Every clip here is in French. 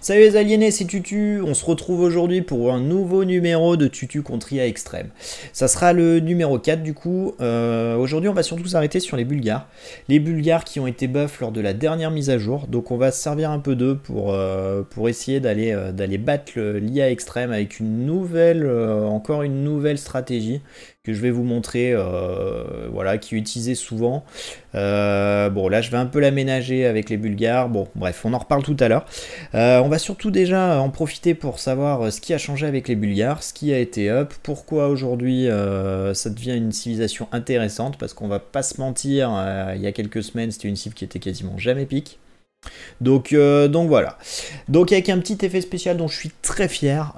Salut les aliénés, c'est Tutu, on se retrouve aujourd'hui pour un nouveau numéro de Tutu contre IA Extrême. Ça sera le numéro 4 du coup. Aujourd'hui on va surtout s'arrêter sur les Bulgares. Les Bulgares qui ont été buffs lors de la dernière mise à jour, donc on va se servir un peu d'eux pour essayer d'aller battre l'IA Extrême avec une nouvelle, encore une nouvelle stratégie que je vais vous montrer, voilà, qui est utilisée souvent. Bon là je vais un peu l'aménager avec les Bulgares, bon bref on en reparle tout à l'heure. On va surtout déjà en profiter pour savoir ce qui a changé avec les Bulgares, ce qui a été up, pourquoi aujourd'hui ça devient une civilisation intéressante, parce qu'on va pas se mentir, il y a quelques semaines c'était une cible qui était quasiment jamais pique. Donc voilà. Donc avec un petit effet spécial dont je suis très fier,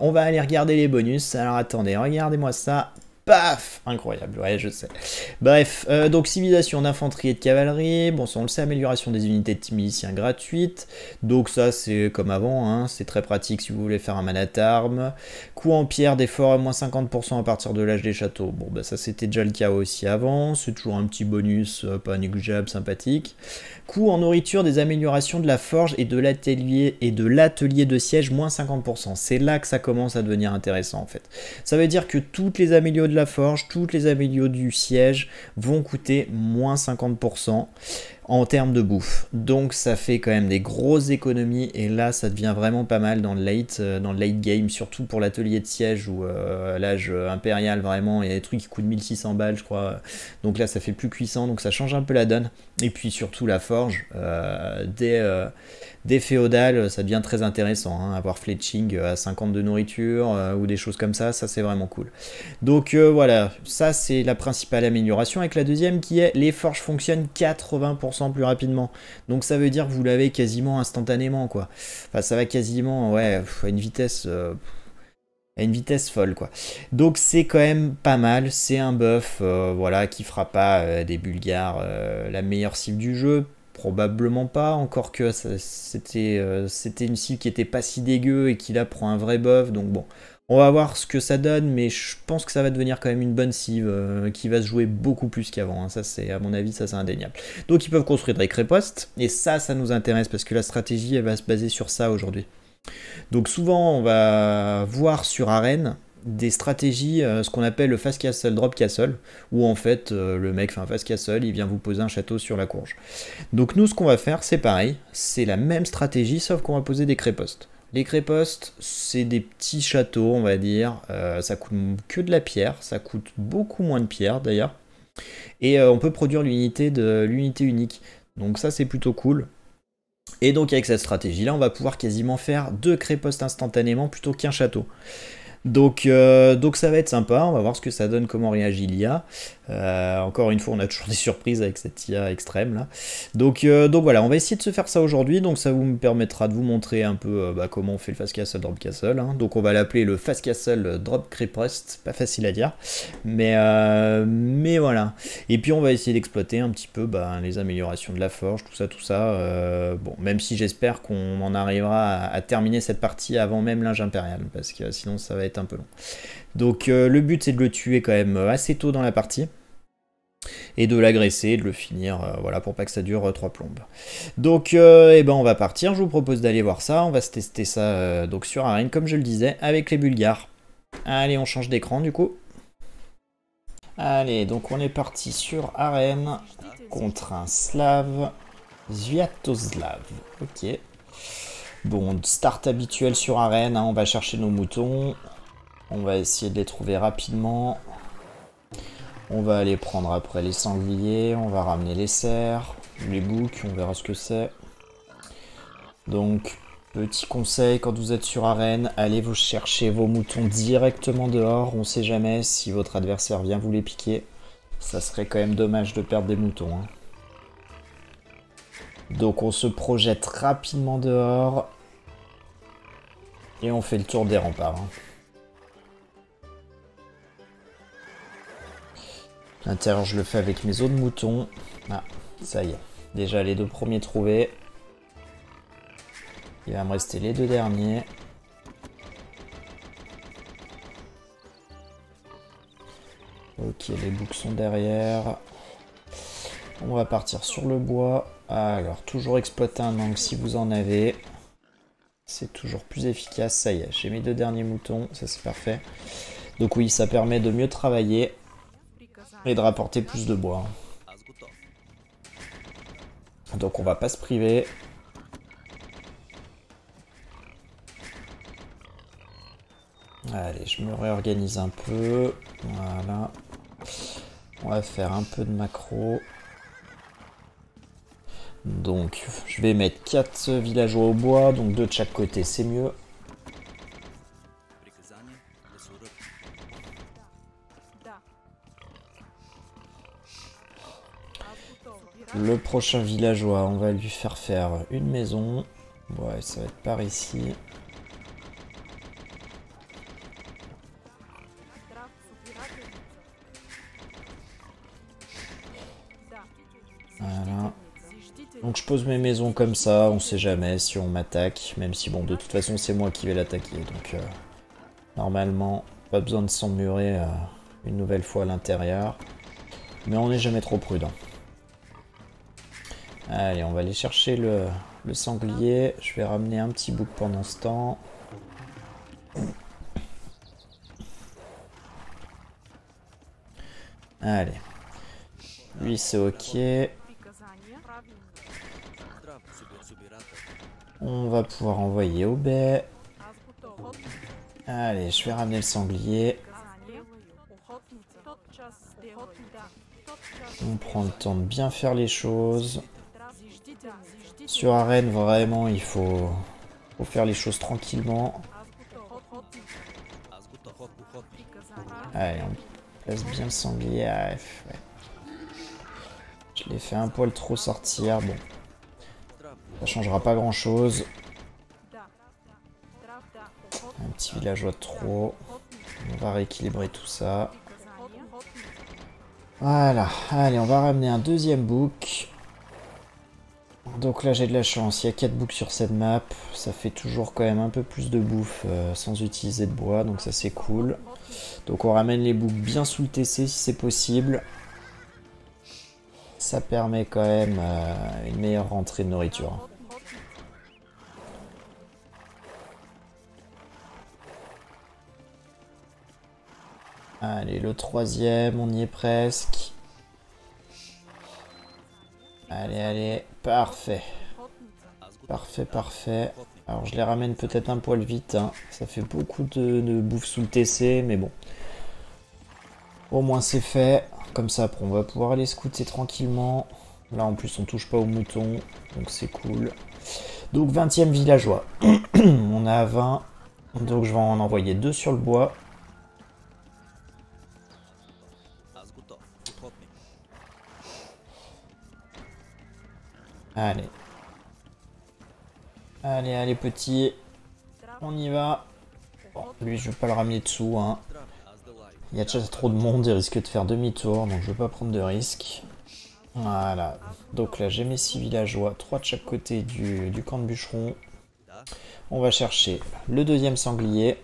on va aller regarder les bonus. Alors attendez, regardez-moi ça. Paf! Incroyable, ouais, je sais. Bref, donc civilisation d'infanterie et de cavalerie. Bon, ça on le sait, amélioration des unités de miliciens gratuites. Donc ça c'est comme avant, hein, c'est très pratique si vous voulez faire un man-at-armes. Coût en pierre des forts à moins 50% à partir de l'âge des châteaux. Bon, bah ça c'était déjà le cas aussi avant. C'est toujours un petit bonus pas négligeable, sympathique. Coût en nourriture des améliorations de la forge et de l'atelier de siège moins 50%. C'est là que ça commence à devenir intéressant en fait. Ça veut dire que toutes les améliorations de la forge, toutes les améliorations du siège vont coûter moins 50% en termes de bouffe. Donc ça fait quand même des grosses économies et là ça devient vraiment pas mal dans le late game, surtout pour l'atelier de siège où l'âge impérial vraiment, il y a des trucs qui coûtent 1600 balles je crois. Donc là ça fait plus puissant, donc ça change un peu la donne. Et puis surtout la forge, des féodales, ça devient très intéressant, hein, avoir fletching à 50 de nourriture ou des choses comme ça c'est vraiment cool. Donc voilà, ça c'est la principale amélioration, avec la deuxième qui est les forges fonctionnent 80% plus rapidement. Donc ça veut dire que vous l'avez quasiment instantanément quoi. Enfin ça va quasiment ouais, à une vitesse folle quoi. Donc c'est quand même pas mal, c'est un buff voilà, qui fera pas des Bulgares la meilleure cible du jeu. Probablement pas, encore que c'était une cible qui était pas si dégueu et qui là prend un vrai buff, donc bon. On va voir ce que ça donne, mais je pense que ça va devenir quand même une bonne cive qui va se jouer beaucoup plus qu'avant. Hein. Ça, c'est à mon avis, ça c'est indéniable. Donc ils peuvent construire des crépostes, et ça nous intéresse parce que la stratégie, elle va se baser sur ça aujourd'hui. Donc souvent, on va voir sur arène des stratégies, ce qu'on appelle le fast castle, drop castle, où en fait le mec fait un fast castle, il vient vous poser un château sur la courge. Donc nous, ce qu'on va faire, c'est pareil, c'est la même stratégie, sauf qu'on va poser des crépostes. Les crépostes, c'est des petits châteaux, on va dire. Ça coûte que de la pierre, ça coûte beaucoup moins de pierre d'ailleurs. Et on peut produire l'unité unique. Donc ça, c'est plutôt cool. Et donc avec cette stratégie-là, on va pouvoir quasiment faire 2 crépostes instantanément plutôt qu'un château. Donc ça va être sympa, on va voir ce que ça donne, comment réagit l'IA. Encore une fois, on a toujours des surprises avec cette IA extrême là. Donc voilà, on va essayer de se faire ça aujourd'hui. Donc ça vous permettra de vous montrer un peu comment on fait le Fast Castle Drop Castle. Hein. Donc on va l'appeler le Fast Castle Drop Creepost, pas facile à dire. Mais voilà. Et puis on va essayer d'exploiter un petit peu les améliorations de la forge, tout ça. Bon, même si j'espère qu'on en arrivera à terminer cette partie avant même l'âge impérial, parce que sinon ça va être un peu long. Donc le but c'est de le tuer quand même assez tôt dans la partie et de l'agresser, de le finir, voilà, pour pas que ça dure 3 plombes. Donc on va partir, je vous propose d'aller voir ça, on va se tester ça donc sur arène comme je le disais avec les Bulgares. Allez, on change d'écran du coup. Allez, donc on est parti sur arène contre un Slave, Sviatoslav. Ok. Bon, start habituel sur arène, hein, on va chercher nos moutons. On va essayer de les trouver rapidement. On va aller prendre après les sangliers, on va ramener les cerfs, les boucs, on verra ce que c'est. Donc, petit conseil, quand vous êtes sur arène, allez vous chercher vos moutons directement dehors. On sait jamais si votre adversaire vient vous les piquer. Ça serait quand même dommage de perdre des moutons. Hein. Donc on se projette rapidement dehors. Et on fait le tour des remparts. Hein. L'intérieur, je le fais avec mes autres moutons. Ah, ça y est. Déjà les 2 premiers trouvés. Il va me rester les 2 derniers. Ok, les boucs sont derrière. On va partir sur le bois. Alors, toujours exploiter un angle si vous en avez. C'est toujours plus efficace. Ça y est, j'ai mes 2 derniers moutons. Ça, c'est parfait. Donc oui, ça permet de mieux travailler et de rapporter plus de bois. Donc on va pas se priver. Allez, je me réorganise un peu. Voilà. On va faire un peu de macro. Donc je vais mettre 4 villageois au bois, donc 2 de chaque côté, c'est mieux. Le prochain villageois, on va lui faire une maison. Ouais, ça va être par ici. Voilà. Donc je pose mes maisons comme ça, on sait jamais si on m'attaque, même si bon, de toute façon c'est moi qui vais l'attaquer, donc normalement pas besoin de s'emmurer une nouvelle fois à l'intérieur, mais on n'est jamais trop prudent. Allez, on va aller chercher le sanglier, je vais ramener un petit bouc pendant ce temps. Allez, lui c'est ok. On va pouvoir envoyer au baies. Allez, je vais ramener le sanglier. On prend le temps de bien faire les choses. Sur arène, vraiment, il faut faire les choses tranquillement. Allez, on place bien le sanglier. Ah, ouais. Je l'ai fait un poil trop sortir. Bon, ça changera pas grand chose. Un petit villageois de trop. On va rééquilibrer tout ça. Voilà. Allez, on va ramener un deuxième bouc. Donc là, j'ai de la chance. Il y a 4 boucs sur cette map. Ça fait toujours quand même un peu plus de bouffe sans utiliser de bois. Donc ça, c'est cool. Donc on ramène les boucs bien sous le TC si c'est possible. Ça permet quand même une meilleure rentrée de nourriture. Allez, le troisième, on y est presque. Allez, allez, parfait. Parfait, parfait. Alors je les ramène peut-être un poil vite, hein. Ça fait beaucoup de bouffe sous le TC, mais bon. Au moins c'est fait. Comme ça, après on va pouvoir aller scouter tranquillement. Là en plus on touche pas aux moutons, donc c'est cool. Donc 20e villageois. On a 20. Donc je vais en envoyer 2 sur le bois. Allez. Allez, allez, petit. On y va. Bon, lui, je vais pas le ramener dessous, hein. Il y a déjà trop de monde, il risque de faire demi-tour, donc je vais pas prendre de risque. Voilà. Donc là, j'ai mes 6 villageois, 3 de chaque côté du camp de bûcheron. On va chercher le deuxième sanglier.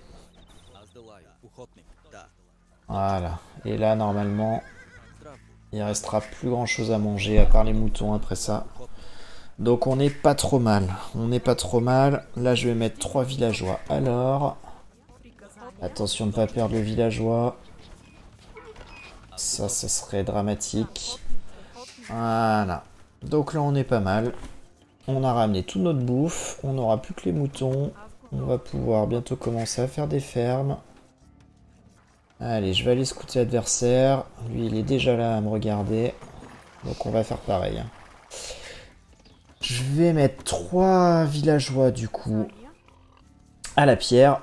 Voilà. Et là, normalement, il restera plus grand chose à manger, à part les moutons après ça. Donc on n'est pas trop mal. On n'est pas trop mal. Là, je vais mettre 3 villageois. Alors, attention de ne pas perdre le villageois. Ça, ce serait dramatique. Voilà. Donc là, on est pas mal. On a ramené toute notre bouffe. On n'aura plus que les moutons. On va pouvoir bientôt commencer à faire des fermes. Allez, je vais aller scouter l'adversaire. Lui, il est déjà là à me regarder. Donc on va faire pareil. Je vais mettre 3 villageois du coup à la pierre.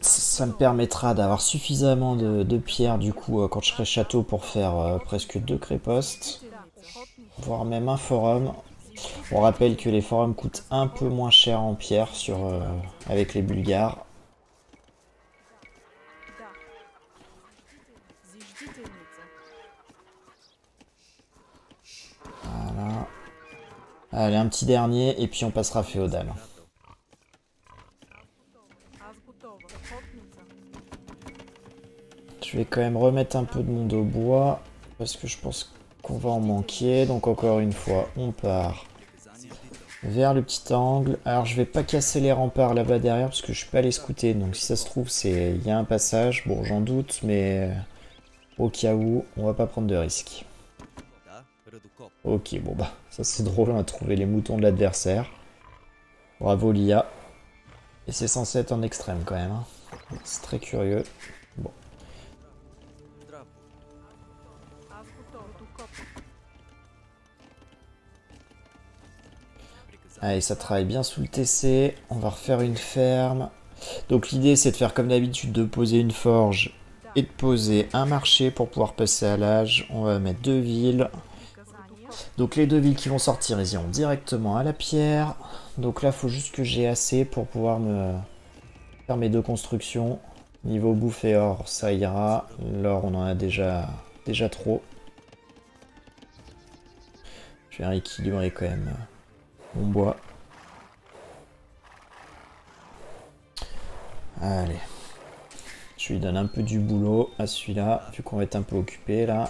Ça me permettra d'avoir suffisamment de pierres du coup quand je serai château pour faire presque 2 crépostes. Voire même un forum. On rappelle que les forums coûtent un peu moins cher en pierre avec les Bulgares. Voilà. Allez, un petit dernier et puis on passera féodal. Je vais quand même remettre un peu de monde au bois parce que je pense qu'on va en manquer. Donc encore une fois, on part vers le petit angle. Alors je vais pas casser les remparts là-bas derrière parce que je suis pas allé scouter. Donc si ça se trouve, il y a un passage. Bon, j'en doute, mais au cas où, on va pas prendre de risques. Ok, bon bah, ça c'est drôle, on a trouvé les moutons de l'adversaire. Bravo l'IA. Et c'est censé être en extrême quand même. Hein. C'est très curieux. Bon. Allez, ça travaille bien sous le TC. On va refaire une ferme. Donc l'idée c'est de faire comme d'habitude, de poser une forge et de poser un marché pour pouvoir passer à l'âge. On va mettre 2 villes. Donc les 2 villes qui vont sortir, ils iront directement à la pierre. Donc là, il faut juste que j'ai assez pour pouvoir me faire mes 2 constructions. Niveau bouffe et or, ça ira. L'or, on en a déjà trop. Je vais rééquilibrer quand même mon bois. Allez. Je lui donne un peu du boulot à celui-là, vu qu'on va être un peu occupé là.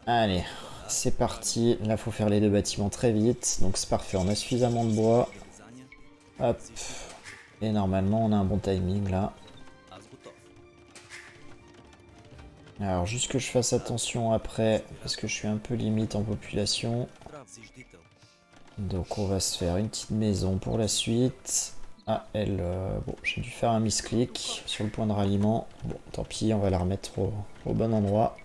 Allez, c'est parti. Là, il faut faire les 2 bâtiments très vite. Donc c'est parfait, on a suffisamment de bois. Hop. Et normalement, on a un bon timing là. Alors, juste que je fasse attention après, parce que je suis un peu limite en population. Donc on va se faire une petite maison pour la suite. Ah, elle... bon, j'ai dû faire un misclick sur le point de ralliement. Bon, tant pis, on va la remettre au bon endroit.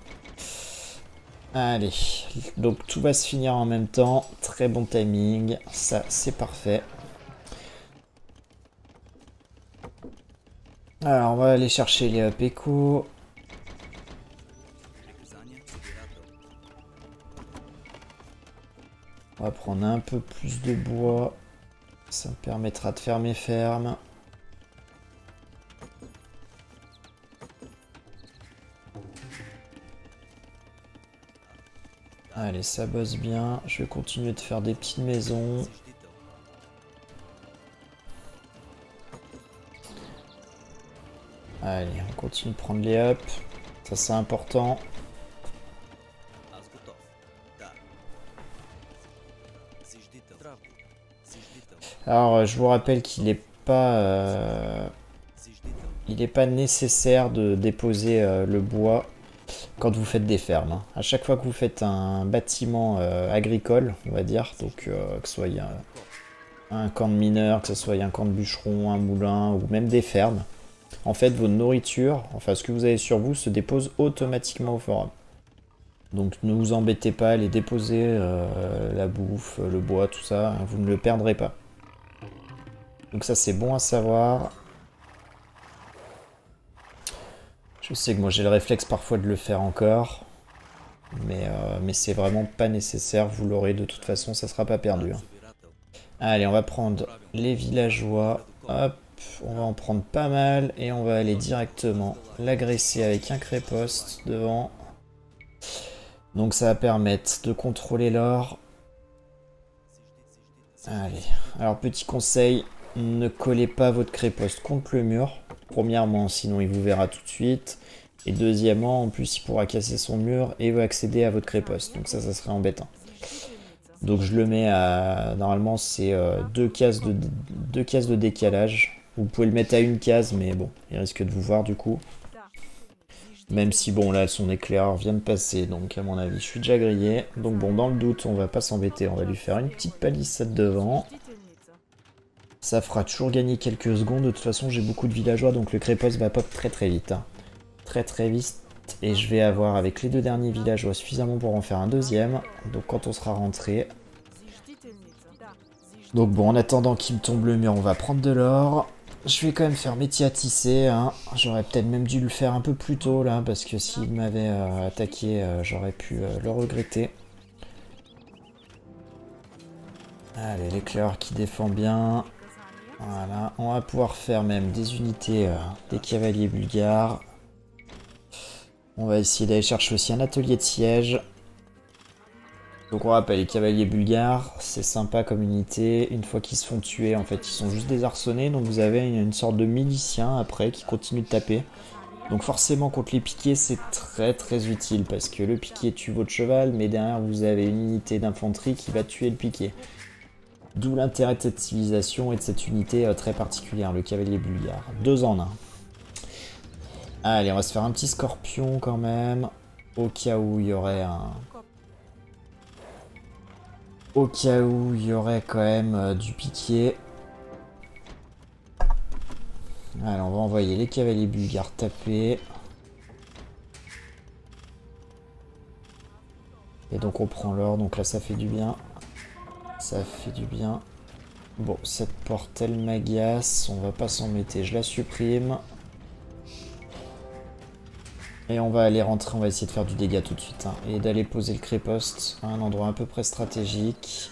Allez, donc tout va se finir en même temps. Très bon timing, ça c'est parfait. Alors on va aller chercher les Péco. On va prendre un peu plus de bois. Ça me permettra de faire mes fermes. Allez, ça bosse bien. Je vais continuer de faire des petites maisons. Allez, on continue de prendre les up. Ça, c'est important. Alors, je vous rappelle qu'il n'est pas... il n'est pas nécessaire de déposer le bois quand vous faites des fermes. Hein. À chaque fois que vous faites un bâtiment agricole, on va dire, donc que ce soit un camp de mineurs, que ce soit un camp de bûcherons, un moulin, ou même des fermes, en fait, votre nourriture, enfin ce que vous avez sur vous, se dépose automatiquement au forum. Donc ne vous embêtez pas à les déposer, la bouffe, le bois, tout ça, hein, vous ne le perdrez pas. Donc ça c'est bon à savoir. Je sais que moi j'ai le réflexe parfois de le faire encore. Mais c'est vraiment pas nécessaire, vous l'aurez de toute façon, ça sera pas perdu. Hein. Allez, on va prendre les villageois. Hop, on va en prendre pas mal. Et on va aller directement l'agresser avec un créposte devant. Donc ça va permettre de contrôler l'or. Allez, alors petit conseil, ne collez pas votre créposte contre le mur. Premièrement, sinon il vous verra tout de suite. Et deuxièmement, en plus, il pourra casser son mur et va accéder à votre créposte. Donc ça serait embêtant. Donc je le mets à... Normalement, c'est 2 cases de décalage. Vous pouvez le mettre à 1 case, mais bon, il risque de vous voir du coup. Même si, bon, là, son éclaireur vient de passer. Donc, à mon avis, je suis déjà grillé. Donc bon, dans le doute, on va pas s'embêter. On va lui faire une petite palissade devant. Ça fera toujours gagner quelques secondes. De toute façon, j'ai beaucoup de villageois, donc le créposte va pop très très vite. Hein. Très vite. Et je vais avoir, avec les 2 derniers villageois, suffisamment pour en faire un deuxième. Donc quand on sera rentré. Donc bon, en attendant qu'il me tombe le mur, on va prendre de l'or. Je vais quand même faire métier à tisser. Hein. J'aurais peut-être même dû le faire un peu plus tôt là, parce que s'il m'avait attaqué, j'aurais pu le regretter. Allez, l'éclaireur qui défend bien. Voilà, on va pouvoir faire même des unités des cavaliers bulgares. On va essayer d'aller chercher aussi un atelier de siège. Donc on rappelle, les cavaliers bulgares, c'est sympa comme unité. Une fois qu'ils se font tuer, en fait, ils sont juste désarçonnés. Donc vous avez une sorte de miliciens après qui continuent de taper. Donc forcément, contre les piquets, c'est très utile. Parce que le piquet tue votre cheval, mais derrière, vous avez une unité d'infanterie qui va tuer le piquet. D'où l'intérêt de cette civilisation et de cette unité très particulière, le cavalier bulgare. 2 en 1. Allez, on va se faire un petit scorpion quand même. Au cas où il y aurait un... Au cas où il y aurait quand même du piqué. Allez, on va envoyer les cavaliers bulgares taper. Et donc on prend l'or, donc là ça fait du bien. Ça fait du bien. Bon, cette porte elle m'agace, on va pas s'embêter, je la supprime. Et on va aller rentrer, on va essayer de faire du dégât tout de suite. Hein, et d'aller poser le créposte à un endroit à peu près stratégique.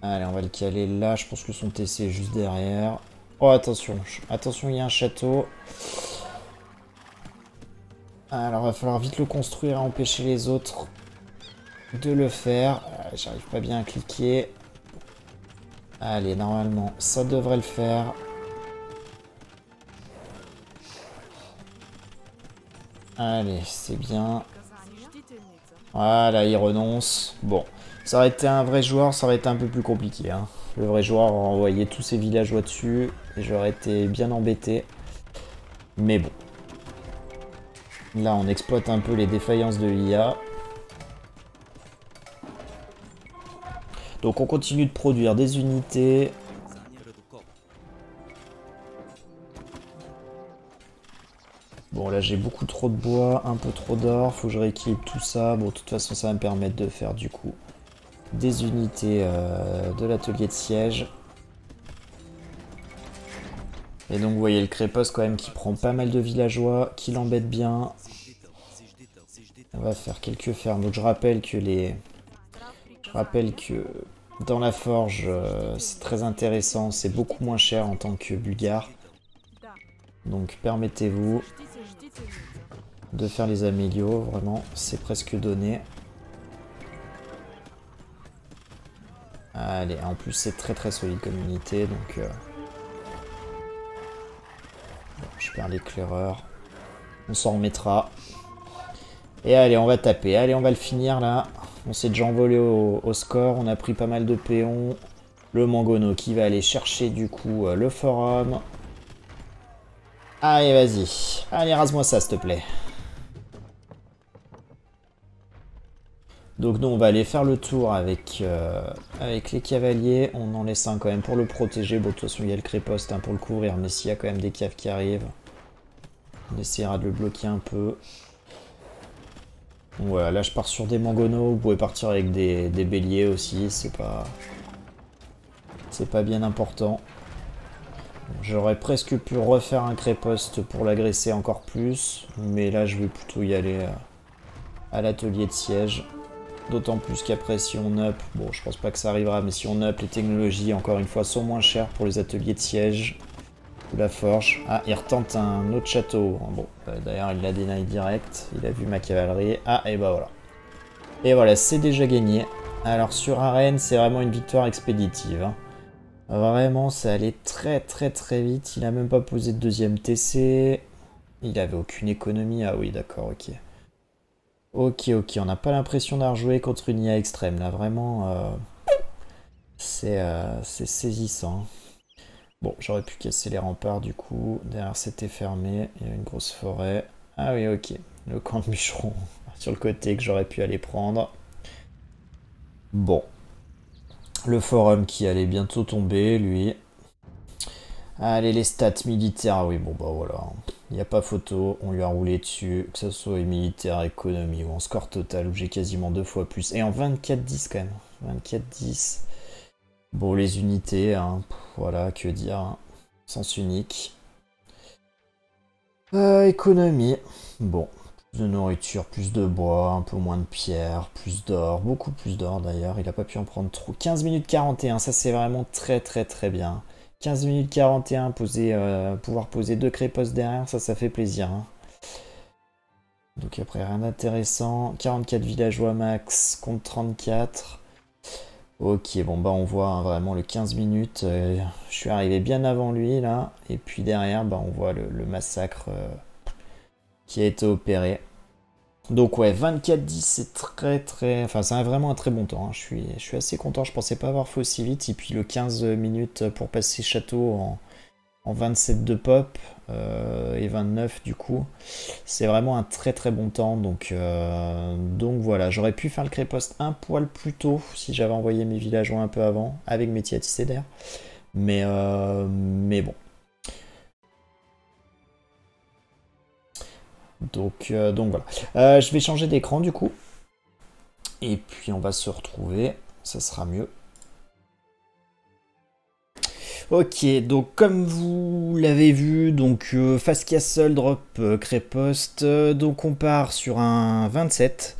Allez, on va le caler là, je pense que son TC est juste derrière. Oh attention, attention, il y a un château. Alors va falloir vite le construire et empêcher les autres de le faire. J'arrive pas bien à cliquer. Allez, normalement, ça devrait le faire. Allez, c'est bien. Voilà, il renonce. Bon, ça aurait été un vrai joueur, ça aurait été un peu plus compliqué. Hein. Le vrai joueur aurait envoyé tous ses villageois dessus et j'aurais été bien embêté. Mais bon. Là, on exploite un peu les défaillances de l'IA. Donc on continue de produire des unités. Bon là j'ai beaucoup trop de bois, un peu trop d'or, faut que je rééquilibre tout ça. Bon de toute façon ça va me permettre de faire du coup des unités de l'atelier de siège. Et donc vous voyez le créposte quand même qui prend pas mal de villageois, qui l'embête bien. On va faire quelques fermes. Donc je rappelle que dans la forge c'est très intéressant, c'est beaucoup moins cher en tant que bulgare. Donc permettez-vous de faire les amélios, vraiment c'est presque donné. Allez, en plus c'est très très solide comme unité, donc bon, je perds l'éclaireur. On s'en remettra. Et allez, on va taper. Allez, on va le finir là. On s'est déjà envolé au score. On a pris pas mal de péons. Le Mangono qui va aller chercher du coup le forum. Allez, vas-y. Allez, rase-moi ça, s'il te plaît. Donc nous, on va aller faire le tour avec les cavaliers. On en laisse un quand même pour le protéger. Bon, de toute façon, il y a le créposte hein, pour le couvrir. Mais s'il y a quand même des caves qui arrivent, on essaiera de le bloquer un peu. Donc voilà, là je pars sur des mangonos, vous pouvez partir avec des béliers aussi, c'est pas bien important. J'aurais presque pu refaire un créposte pour l'agresser encore plus, mais là je vais plutôt y aller à l'atelier de siège. D'autant plus qu'après si on up, bon je pense pas que ça arrivera, mais si on up, les technologies encore une fois sont moins chères pour les ateliers de siège. Ou la forge. Ah, il retente un autre château. Bon, d'ailleurs, il l'a dénié direct. Il a vu ma cavalerie. Ah, et bah voilà. Et voilà, c'est déjà gagné. Alors, sur arène, c'est vraiment une victoire expéditive. Hein. Vraiment, ça allait très très très vite. Il a même pas posé de deuxième TC. Il avait aucune économie. Ah oui, d'accord, ok. Ok, on n'a pas l'impression d'avoir joué contre une IA extrême. Là, vraiment, c'est saisissant. Bon, j'aurais pu casser les remparts du coup. Derrière, c'était fermé. Il y a une grosse forêt. Ah oui, ok. Le camp de bûcheron sur le côté que j'aurais pu aller prendre. Bon. Le forum qui allait bientôt tomber, lui. Allez, les stats militaires. Ah oui, bon, bah voilà. Il n'y a pas photo. On lui a roulé dessus. Que ce soit militaire, économie ou en score total où j'ai quasiment 2 fois plus. Et en 24-10 quand même. 24-10. Bon, les unités, hein, voilà, que dire, hein, sens unique. Économie, bon, plus de nourriture, plus de bois, un peu moins de pierre, plus d'or, beaucoup plus d'or d'ailleurs, il a pas pu en prendre trop. 15 minutes 41, ça c'est vraiment très très très bien. 15 minutes 41, pouvoir poser 2 crépostes derrière, ça fait plaisir. Hein. Donc après rien d'intéressant, 44 villageois max contre 34. Ok, bon bah on voit hein, vraiment le 15 minutes, je suis arrivé bien avant lui là, et puis derrière bah on voit le massacre qui a été opéré. Donc ouais, 24-10, c'est enfin c'est vraiment un très bon temps, hein. Je suis assez content, je pensais pas avoir fait aussi vite. Et puis le 15 minutes pour passer château en 27 de pop et 29 du coup. C'est vraiment un très très bon temps. Donc voilà, j'aurais pu faire le créposte un poil plus tôt si j'avais envoyé mes villageois un peu avant, avec mes tiatis d'air. Mais bon. Donc voilà. Je vais changer d'écran du coup. Et puis on va se retrouver. Ça sera mieux. Ok, donc comme vous l'avez vu, donc Fast Castle drop Créposte, donc on part sur un 27.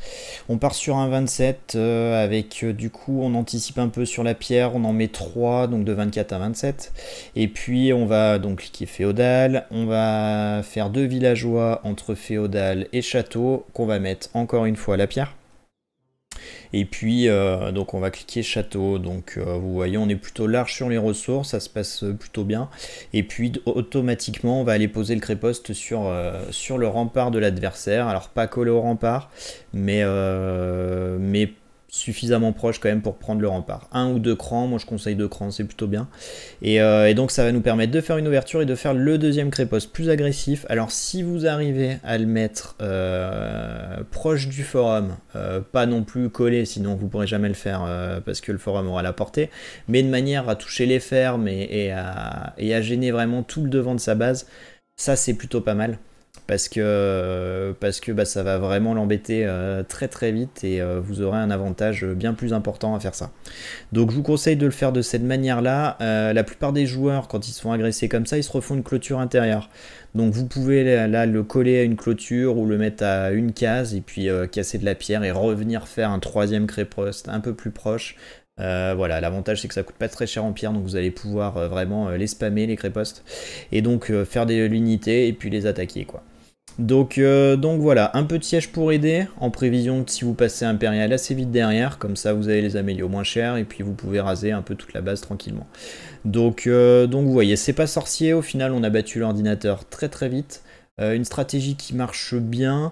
On part sur un 27 avec du coup on anticipe un peu sur la pierre, on en met 3, donc de 24 à 27. Et puis on va donc cliquer féodal, on va faire 2 villageois entre féodal et château qu'on va mettre encore une fois à la pierre. Et puis, donc on va cliquer château. Donc, vous voyez, on est plutôt large sur les ressources, ça se passe plutôt bien. Et puis, automatiquement, on va aller poser le créposte sur le rempart de l'adversaire. Alors, pas collé au rempart, mais suffisamment proche quand même pour prendre le rempart. Un ou deux crans, moi je conseille 2 crans, c'est plutôt bien. Et donc ça va nous permettre de faire une ouverture et de faire le deuxième créposte plus agressif. Alors si vous arrivez à le mettre proche du forum, pas non plus collé, sinon vous pourrez jamais le faire parce que le forum aura la portée, mais de manière à toucher les fermes et à gêner vraiment tout le devant de sa base, ça c'est plutôt pas mal. Parce que bah, ça va vraiment l'embêter très très vite et vous aurez un avantage bien plus important à faire ça. Donc je vous conseille de le faire de cette manière-là. La plupart des joueurs, quand ils se font agresser comme ça, ils se refont une clôture intérieure. Donc vous pouvez là le coller à une clôture ou le mettre à une case et puis casser de la pierre et revenir faire un troisième créposte un peu plus proche. Voilà, l'avantage c'est que ça coûte pas très cher en pierre, donc vous allez pouvoir vraiment les spammer les crépostes et donc faire de l'unité et puis les attaquer quoi. Donc voilà, un peu de siège pour aider, en prévision que si vous passez impérial assez vite derrière, comme ça vous avez les amélios moins chers et puis vous pouvez raser un peu toute la base tranquillement. Donc vous voyez, c'est pas sorcier, au final on a battu l'ordinateur très très vite. Une stratégie qui marche bien.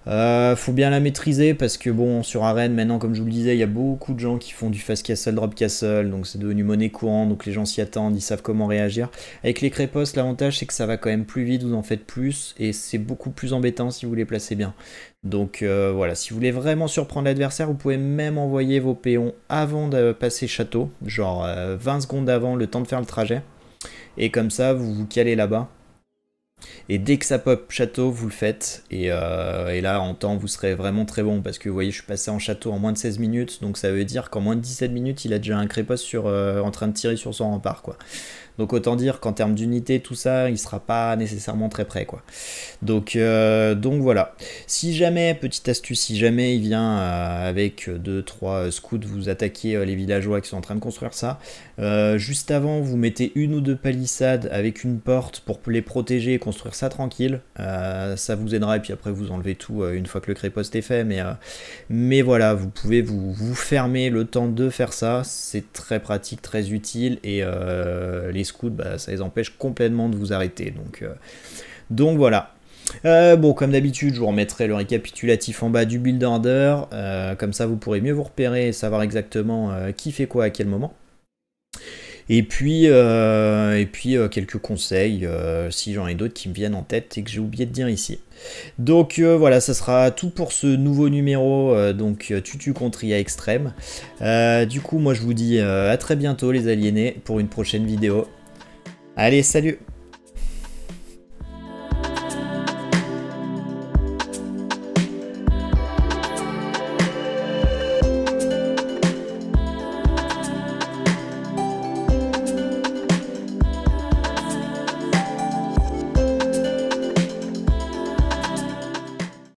Faut bien la maîtriser parce que bon, sur Arène maintenant, comme je vous le disais, il y a beaucoup de gens qui font du fast castle, drop castle, donc c'est devenu monnaie courante, donc les gens s'y attendent, ils savent comment réagir. Avec les crépostes, l'avantage c'est que ça va quand même plus vite, vous en faites plus et c'est beaucoup plus embêtant si vous les placez bien. Donc voilà, si vous voulez vraiment surprendre l'adversaire, vous pouvez même envoyer vos péons avant de passer château, genre 20 secondes avant, le temps de faire le trajet, et comme ça vous vous calez là-bas. Et dès que ça pop château, vous le faites. Et là, en temps, vous serez vraiment très bon. Parce que vous voyez, je suis passé en château en moins de 16 minutes. Donc ça veut dire qu'en moins de 17 minutes, il a déjà un créposte en train de tirer sur son rempart, quoi. Donc autant dire qu'en termes d'unité, tout ça, il sera pas nécessairement très près, quoi. Donc voilà. Si jamais, petite astuce, si jamais il vient avec 2-3 scouts vous attaquer les villageois qui sont en train de construire ça, juste avant, vous mettez 1 ou 2 palissades avec une porte pour les protéger et construire ça tranquille. Ça vous aidera et puis après vous enlevez tout une fois que le créposte est fait. Mais voilà, vous pouvez vous fermer le temps de faire ça. C'est très pratique, très utile et les scouts, bah, ça les empêche complètement de vous arrêter. Donc voilà. Bon, comme d'habitude, je vous remettrai le récapitulatif en bas du build order. Comme ça, vous pourrez mieux vous repérer et savoir exactement qui fait quoi à quel moment. Et puis quelques conseils, si j'en ai d'autres qui me viennent en tête et que j'ai oublié de dire ici. Donc voilà, ça sera tout pour ce nouveau numéro, donc Tutu contre IA Extrême. Du coup, moi je vous dis à très bientôt les aliénés pour une prochaine vidéo. Allez, salut!